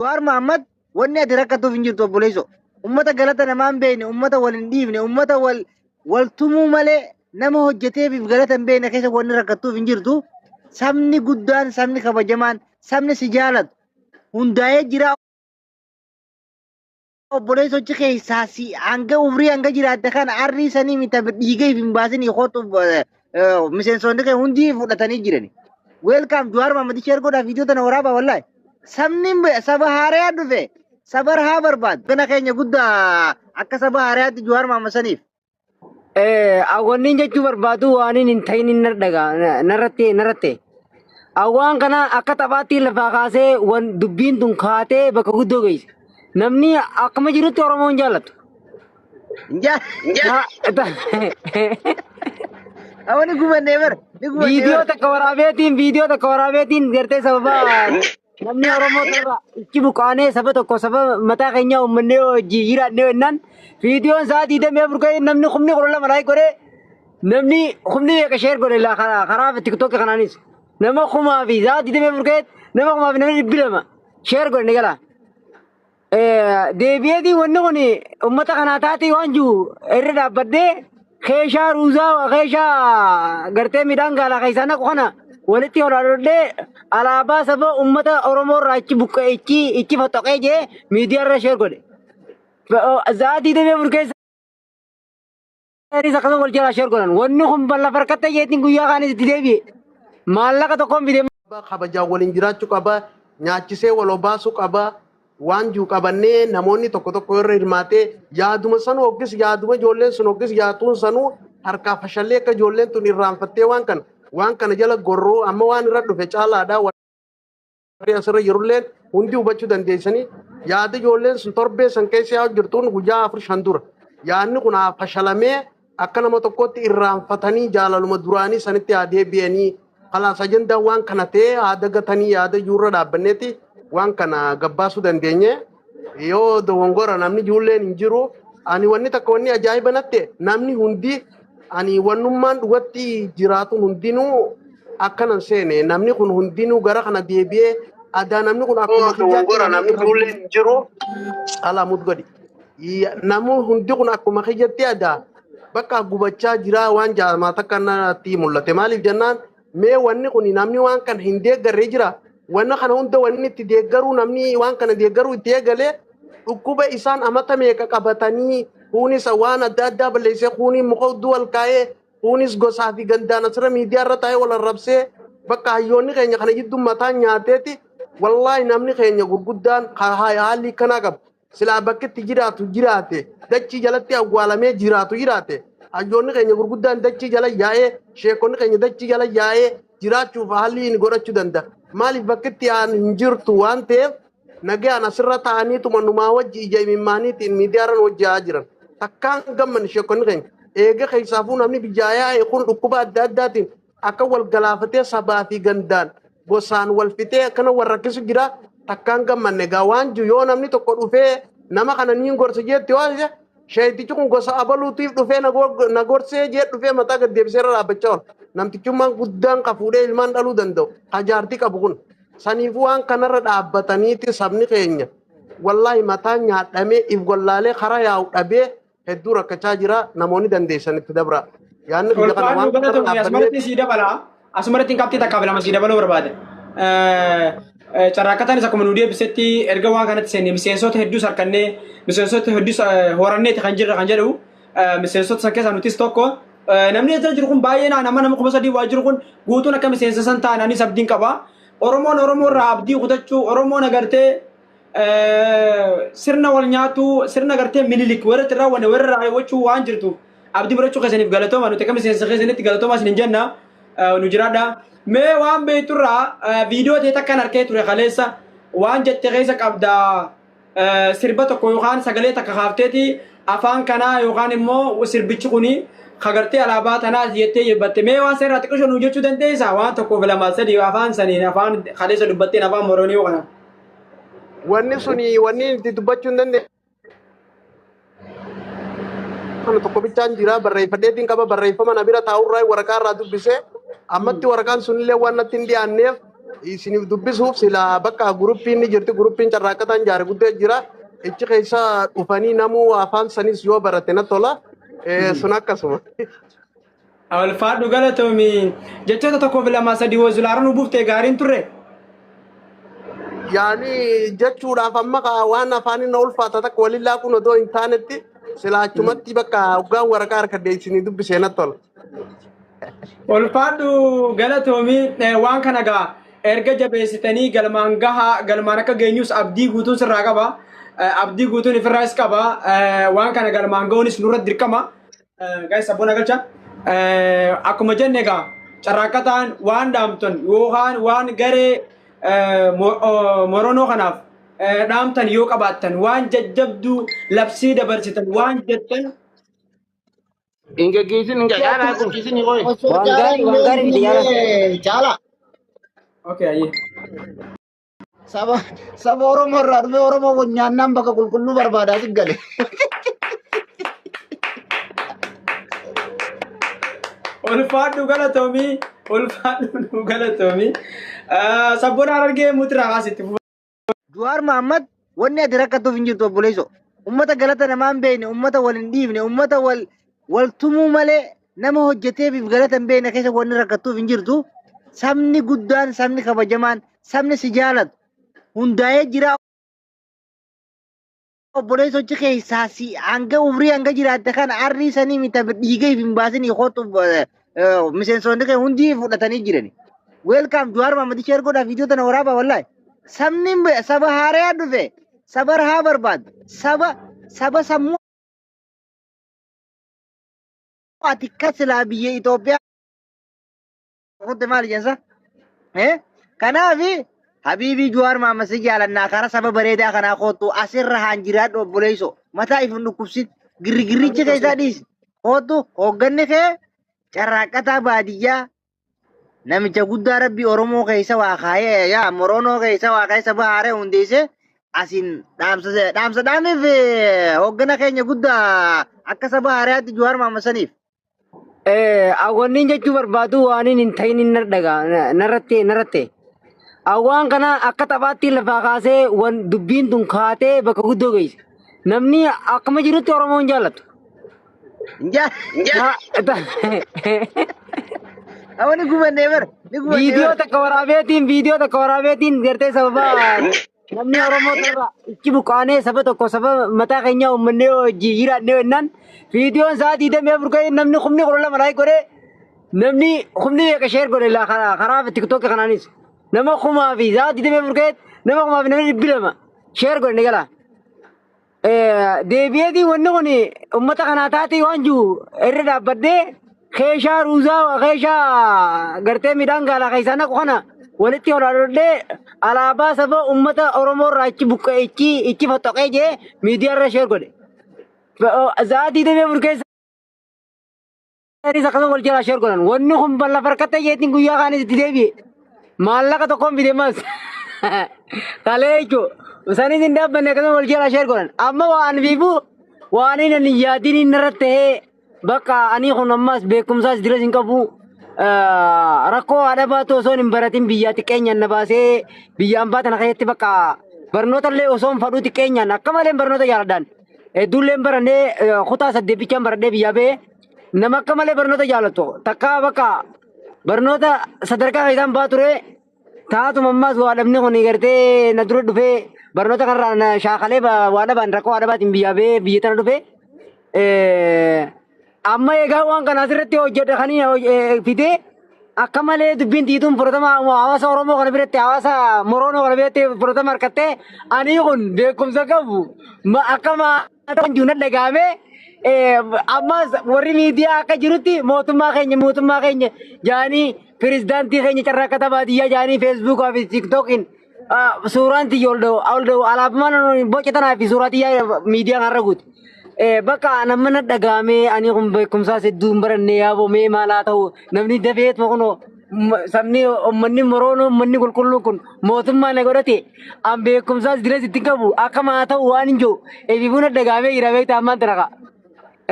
War Muhammad wanni ati rakkatuuf hin jirtu obboleesso. Ummata galata namaan beekne, ummata wal hin dhiifne, ummata wal tumuu malee nama hojjeteef galata hin beekne keessa wanni rakkatuuf hin jirtu. Sabni guddaan, sabni kabajamaan, sabni si jaalatu hundaa'ee jira. Obboleesso ci keessaa si hanga umrii hanga jiraatte kana arrii sanii mita dhiigee hin baasin hootu miseensonni kee hundi fudhatanii jirani. Welcome Jawar Muhammad share godhaa viidiyoo tana waraabaa wallahi. Sabni saba haaraa dhufe saba rahaa barbaadu. Kana keenya guddaa akka saba haaraatti Jawar Muhammad saniif. Awwanni jechuu barbaadu waan hin ta'in hin narratte. Awwaan kana akka taphaatti lafaa kaasee wan dubbiin tun kaatee bakka guddoo geesse. Namni akkuma jirutti Oromoon jaallatu. Awwani gubannee bara. Viidiyoo takka waraabeetiin gartee sababa namni Oromoo ta'e ichi buqaanee saba tokko saba mataa keenya uummanne hojii jiraannee jennaan viidiyoon sa'aatii damee furga'ee namni humni qorola malaayii godhee namni humni beeka sheer godhe karaa tiktookii kanaanis nama kumaa fi sa'aatii damee furga'ee nama kumaa fi namni dhibbi lama sheer godhe ni gala. Deebi'eetii wanni kun uummata kanaa taatee waan jiru irra dhaabbadhee keeshaa ruuzaa keeshaa gartee midhaan gaalaa keessaa naqu kana walitti hodhadhee alaabaa saba uummata Oromoo irraa ichi fotoqee jee miidiyaa irra sheer godhe. Sa'aatii damee furgeessa akkasuma wal jalaa sheer godhan. Wanni kun bal'aa farkatta jeetiin guyyaa kaanis itti deebi'e. Maallaqa tokkoon bidee. Kabajaa waliin jiraachuu qaba. Nyaachisee wal obaasuu qaba. Waan jiru qabannee namoonni tokko tokko irra hirmaatee yaaduma sanuu hoggis yaaduma ijoolleen sun hoggis yaatuun sanuu harkaa fashallee akka ijoolleen tun irraanfattee waan kana jala gorroo amma waan irra dhufe caalaadhaa warri asirra jirulleen hundi hubachuu dandeessanii yaada ijoolleen sun torbee san keessa yaa jirtuun guyyaa 4-5 dura yaadni kun fashalamee akka nama tokkotti irraanfatanii jaalaluma duraanii sanitti haa deebi'anii kalaas ajandaa waan kana ta'ee haa dagatanii yaada ijuurra dhaabbanneeti. Waan kana gabbaasuu dandeenye yoo dogongora namni ijoolleen hin jiru ani wanni takka wanni ajaa'iba natte namni hundi ani wannummaan dhugatti jiraatu hundinuu akkanan seene namni kun hundinuu gara kana deebi'ee aadaa namni kun akkuma dogongora namni ijoolleen hin jiru alaamut gadi namni hundi kun akkuma kiyyatti aadaa bakka gubachaa jira waan jaalamaa takka natti mul'ate maaliif jennaan mee wanni kun namni waan kan hin deeggarree jira. Wanna kana hunda wanni itti deeggaruu namni waan kana deeggaruu itti eegalee dhukkuba isaan amata meeqa qabatanii kunis waan adda addaa balleessee kunis muka hudduu wal kaa'ee kunis gosaa fi gandaan asirra miidiyaa irra taa'ee wal arrabsee bakka hayyoonni keenya kana jidduu mataan nyaateeti wallaahi namni keenya gurguddaan haalli kanaa qaba silaa bakka itti jiraate dachii jalatti awwaalamee jiraate hayyoonni keenya gurguddaan dachii jala yaa'ee sheekonni keenya dachii jala yaa'ee jiraachuuf haalli inni godhachuu danda'a. Maaliif bakka itti aan hin jirtu waan ta'eef nagaan asirra ta'anii tumannumaa wajji ija imimmaaniitiin miidiyaarran hojjaa jiran. Takkaan gamman sheekonni keenya eega keessaafuu namni bijaayaa kun dhukkuba adda addaatiin akka wal galaafatee sabaa fi gandaan gosaan wal fitee akkana wal rakkisu jira. Takkaan gammanne egaa waan jiru yoo namni tokko dhufee nama kana niin gorsa jeetti waan sheetichi kun gosa abaluutiif dhufee na gorsee jee dhufee mataa gad deebisee irra dhaabbachaa oola. Namtichummaan guddaan qafuudhee ilmaan dhaluu danda'u hajaartii qabu kun saniifuu waan kanarra dhaabbataniiti sabni keenya wallaahi mataan nyaadhamee if gollaalee karaa yaa'u dhabee hedduu rakkachaa jira namoonni dandeessanitti dabra. Yaanni biyya kana waan kanarra dhaabbatanii sii dabala asumarratti hin qabxii takkaa bilama sii dabaluu barbaade. Carraaqataan isa akkuma nu deebisetti erga waan kanatti seenne miseensota hedduu sarkannee miseensota hedduu horanneeti kan jedhu miseensota san keessaa nutis tokko. Namni asirra jiru kun baay'ee nama 300 waa jiru kun guutuun akka miseensa san ta'anii abdiin qaba. Oromoon Oromoo irraa abdii kutachuu Oromoon agartee sirna wal nyaatu sirna agartee minilik warra raawwanne warra raawwachuu waan jirtu abdii barachuu keessaniif galatooma nuti akka miseensa keessanitti galatooma isin jenna nu jiraadha. Mee waan beekturraa viidiyoo ta'e takkaan harkee ture kaleessa waan jette keessa qabda sirba tokko yookaan sagalee takka kaafteeti afaan kanaa yookaan immoo sirbichi kuni kagartee alaabaa tanaa jettee yebbatte mee waan seerraa xiqqoo nu jechuu dandeessa waan tokkoof lama sadii afaan saniin afaan kaleessa dubbatteen afaan moroonii yoo kana. Wanni suni wanni itti dubbachuu hin dandeenye. Kana tokko bichaan jira barreeffadheetiin qaba barreeffama na bira taa'urraa waraqaa irraa dubbisee ammatti waraqaan sunillee waan natti hin dhiyaanneef isiniif dubbisuuf sila bakka guruppiin ni jirti guruppiin carraaqataan jaare guddee jira ichi keessa dhufanii namuu afaan sanis yoo barate na tola sun akkasuma. Ulfaadhu galatoomi. Jechoota tokkoof lama sadii wazulaara nu buuftee gaariin turre. Yaani jechuudhaaf amma waan afaaniin na ulfaata takka walillaa kun odoo hin taanetti sila achumatti bakka hoggaan waraqaa harkadee isinii dubbisee na tola. Ulfaadhu galatoomi waan kana gaa erga jabeessitanii galmaan gahaa galmaan akka geenyus abdii guutuun sirraa qaba. Abdii guutuun ifirraas qaba. Waan kana galmaan ga'uunis nurra dirqama. Gaa'is abboon agalcha. Akkuma jenne gaa carraaqataan waan dhaamtan yookaan waan garee moronoo kanaaf dhaamtan yoo qabaattan waan jajjabduu labsii dabarsitan waan jettan. Inga gisin inga yara aku gisin ni koi. Wangari di yara. Chala. Okay aye. Saba Oromo irraa dhufe Oromoo kun nyaannaan bakka qulqulluu barbaadaa gale. Ulfaadhu galatoomi. Ulfaadhu galatoomi. Sabboon Harargee mutiraa asitti. Juwaar Muhammad wanni ati rakkatuuf hin jirtu obboleesso. Ummata galata namaa hin beekne, ummata wal hin dhiifne, ummata wal tumuu malee nama hojjeteef galata hin beekne keessa wanni rakkatuuf hin jirtu. Sabni guddaan, sabni kabajamaan, sabni si jaalatu hundaa'ee jira. Obboleessa hojii keessaa si hanga umrii hanga jiraatte kana arrii sanii mita dhiigee hin baasin hootu miseensonni kee hundi fudhatanii jirani. Welcome Juwaar Muhammad share godhaa viidiyoo tana waraabaa wallahi. Sabni saba haaraa dhufe, saba rahaa barbaadu, saba sammuu ati kasilaa biyya Itoophiyaa. Kutte maal jensa? Kanaafi Habibi Juwaar Muhammad si jaalannaa kara saba bareedaa kanaa kootu asirra hanjiraadhu obboleesso mataa if hin dhukkubsin girrigirricha keessaa dhiisi kootu hoogganni kee carraaqataa baadiyyaa namicha guddaa rabbi Oromoo keessa waa kaayee yaa Moronoo keessa waa kaayee saba haaree hundeesse asin dhaamsa dhaamiif hooggana keenya guddaa akka saba haareetti Juwaar Muhammad saniif. Awwanni jechuu barbaadu waan hin ta'in hin narratte. Awwaan kana akka taphaatti lafaa kaasee wan dubbiin tun kaatee bakka guddoo geesse. Namni akkuma jirutti Oromoon jaallatu. Awwani gubannee bar. Viidiyoo takka waraabeetiin gartee sababa namni Oromoo irraa ichi buqaanee saba tokko saba mataa keenya uummanne hojii jiraannee jennaan viidiyoon sa'aatii damee furga'ee namni kumni kudha lama laayik godhee namni kumni beeka sheer godhe karaa tiktookii kanaanis. Nama kumaa fi sa'aatii damee furga'ee nama kumaa fi namni dhibbi lama sheer godhe ni gala. Deebi'eetii wanni kun uummata kanaa taatee waan jiru irra dhaabbadhee keeshaa ruuzaa keeshaa gartee midhaan gaalaa keessaa naqu kana walitti olaanodhee alaabaa saba uummata Oromoo irraa ichi foxoqee jee miidiyaa irra sheer godhe. Sa'aatii damee furga'ee akkasuma wal jalaa sheer godhan wanni kun bal'aa farkattee jeetiin guyyaa kaanis itti deebi'e. Maallaqa tokkoon fide mas kalee jechuun isaanis hin dhaabbanne akkasuma wal jalaa sheer godhan amma waan fiifu waan hin yaadiin hin irratti ta'ee bakka ani kun ammas beekumsaas diras hin qabu rakkoo haadha baatu osoo hin baratin biyyaa xiqqeenyaan na baasee biyyaan baatan keessatti bakka barnoota illee osoo hin fadhuu xiqqeenyaan akka malee barnoota jaaladhaan hedduullee barannee kutaa saddeebbichaan baradhee biyyaa ba'ee nama akka malee barnoota jaalattu takka bakka barnoota sadarkaa keessaan baa ture taatuma ammas waa dhabne kun gartee na dura dhufee barnoota kanarraa shaakalee waa dhabaan rakkoo waa dhabaatiin biyyaa ba'ee biyya tana dhufee amma egaa waan kana asirratti hojjedha kan fidee akka malee dubbiin tiituun fudhatama hawaasa Oromoo kana biratti hawaasa Moronoo kana biratti fudhatama harkattee ani kun beekumsa qabu akka maataa juuna dhagaame ammas warri miidiyaa akka jirutti mootummaa keenya jaanii pirezidaantii keenya carraaqataa baadiyyaa jaanii feesbuukaa fi tiiktookiin suuraan tiyya ol dha'u alaabamaan boca tanaa fi suuraa tiyyaa miidiyaa kanarra guuti. Bakka nama na dhagaame ani kun beekumsaas hedduun barannee yaabomee maalaa ta'u namni dafeet kun sabni uummanni Moronoo uummanni qulqulluun kun mootummaa na godhate an beekumsaas dinas itti qabu akka maa ta'u waan hin jiru eebifuun na dhagaamee jira beektaa ammaan tana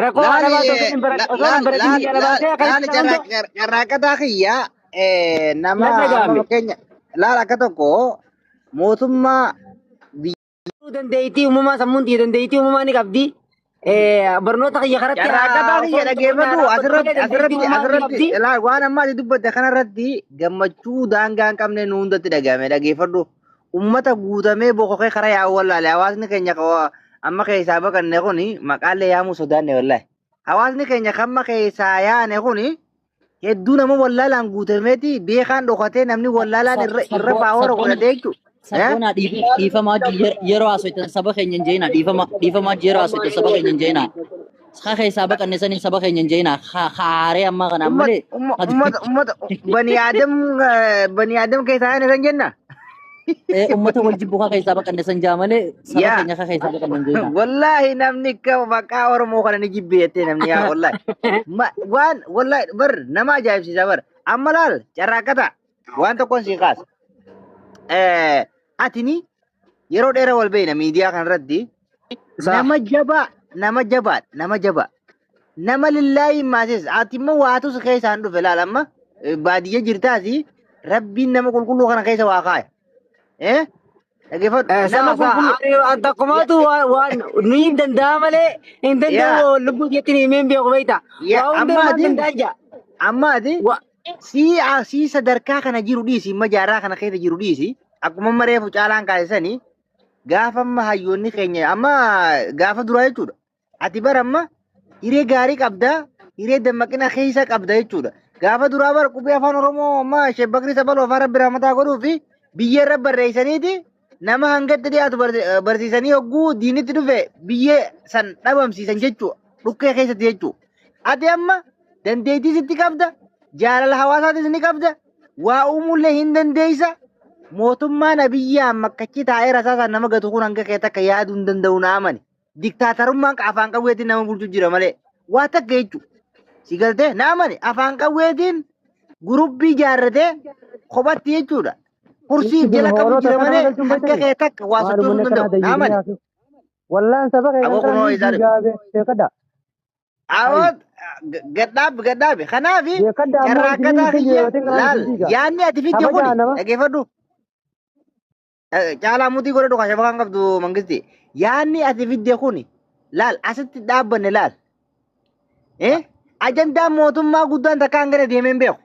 rakkoo haadha baatu osoo hin baratin biyya na baasee carraaqataa kiyyaa nama laala akka tokko mootummaa dandeettii uumamaa sammuun tiyya dandeettii uumamaa ni qabdi. Barnoota kiyya karatti carraaqataa kiyya dhageeffatu asirratti laal waan amma ati dubbatte kanarratti gammachuu daangaa hin qabne nu hundatti dhagahame dhageeffadhu. Ummata guutamee bokokee karaa yaa'u wallaalee hawaasni keenya amma keessaa baqanne kuni maqaalee yaamuu sodaanne wallaahi. Hawaasni keenya kamma keessaa yaane kuni hedduu nama wallaalaan guutameeti beekaan dhokatee namni wallaalaan irra baawara godhatee jechuudha. Sabona dhiifamaa yeroo asootan saba keenya hin jeena dhiifamaa yeroo asootan saba keenya hin jeena. Haa keessaa baqanne saniin saba keenya hin jeena haaree ammaa kana malee. Ummata bani aadam keessaa yaane san jenna. Ummata wal jibbuu haa keessaa baqanne san jaa malee saba keenya haa keessaa baqanne hin jeena. Wallaahi namni maqaa Oromoo kana ni jibbeettee namni yaa wallaahi. Waan wallaahi bar nama ajaa'ibsiisa bar amma laal carraaqqata waan tokkoon sii kaasa. Atini yeroo dheeraa wal beeyna miidiyaa kanarratti nama jabaa nama lillaahi maasis ati immoo waatus keessaan dhufe laal amma baadiyyaa jirtaasi rabbiin nama qulqulluu kana keessa waa kaaya. Dhageeffadhu nama qulqulluu. Anta kumaatu waan nuyi hin danda'a malee hin danda'u lubbuu jettanii himeen beeku beekta. Amma ati si sadarkaa kana jiru dhiisi amma jaarraa kana keessa jiru dhiisi. Akkuma mareefu caalaan kaasisanii gaafa amma hayyoonni keenya amma gaafa duraa jechuudha. Ati bara amma hiree gaarii qabda, hiree dammaqina keessa qabda jechuudha. Gaafa duraa bara qubee afaan Oromoo amma shebbakni sabaloo afaan rabbi ramataa godhuu fi biyyee irra barreessaniiti nama hangatti dhiyaatu barsiisanii hogguu diinitti dhufe biyyee san dhabamsiisan jechuudha. Dhukkee keessatti jechuudha. Ati amma dandeettii sitti qabda, jaalala hawaasaatis ni qabda, waa uumuullee hin dandeessa. Mootummaan abiyyaa makkachi taa'ee rasaasaan nama gatu kun hanga kee takka yaaduu hin danda'u na amani. Diktaatarummaan afaan qawweetiin nama bulchuu jira malee waa takka jechuudha. Si galtee na amani afaan qawweetiin gurubbii ijaarratee kophatti jechuudha. Kursiif jala qabu jira malee hanga kee takka waa sochoosuu hin danda'u na amani. Wallaan saba keenya beekadha. Awoot gadhaabe kanaafi carraaqataa kiyya laal yaanni ati fidde kuni dhageeffadhu. Caalaa mutii godhadhu kan shabakaan qabdu mangisti. Yaanni ati fidde kuni laal asitti dhaabbanne laal. Ajandaan mootummaa guddaan takka hangana deemee hin beeku.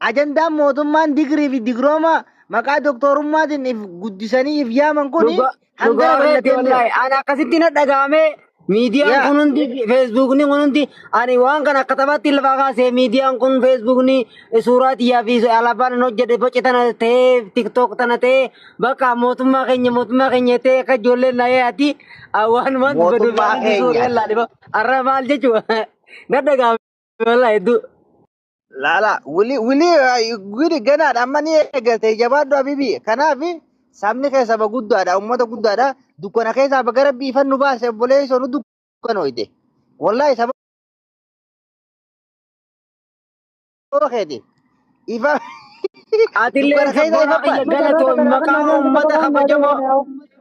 Ajandaan mootummaan digirii fi digirooma maqaa doktoorummaatiin if guddisanii if yaaman kuni hangana bal'atee hin beeku. Ani akkasitti na dhagahamee miidiyaan kun hundi feesbuukni kun hundi ani waan kana akka taphaatti lafaa kaasee miidiyaan kun feesbuukni suuraa xiyyaa fi alaabaan hojjete boce tana ta'ee tiktook tana ta'ee bakka mootummaa keenya ta'ee akka ijoolleen na yaati waan Mootummaa keenya. arra maal jechuudha na dhagaame walaa hedduu. Laala wili ganaadha amma ni eegalte jabaadhu abibi kanaaf sabni keessa ba guddaadha ummata guddaadha dukkana keessaa ba gara biifannu baase obboleessoo nu dukkanoyte wallahi saba keeti ifa Atillee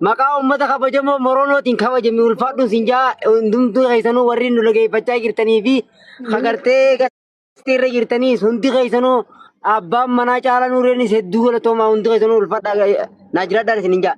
maqaa uummata kabajamoo Moronootiin kabajame ulfaadhu sinjaa hundumtuu keessanuu warri nu dhageeffachaa jirtanii fi kagartee gasteerra jirtanii hundi keessanuu abbaan manaa caalaa nuureenis hedduu galatoomaa hundi keessanuu ulfaadhaa naa jiraadhaa isin hin jaa.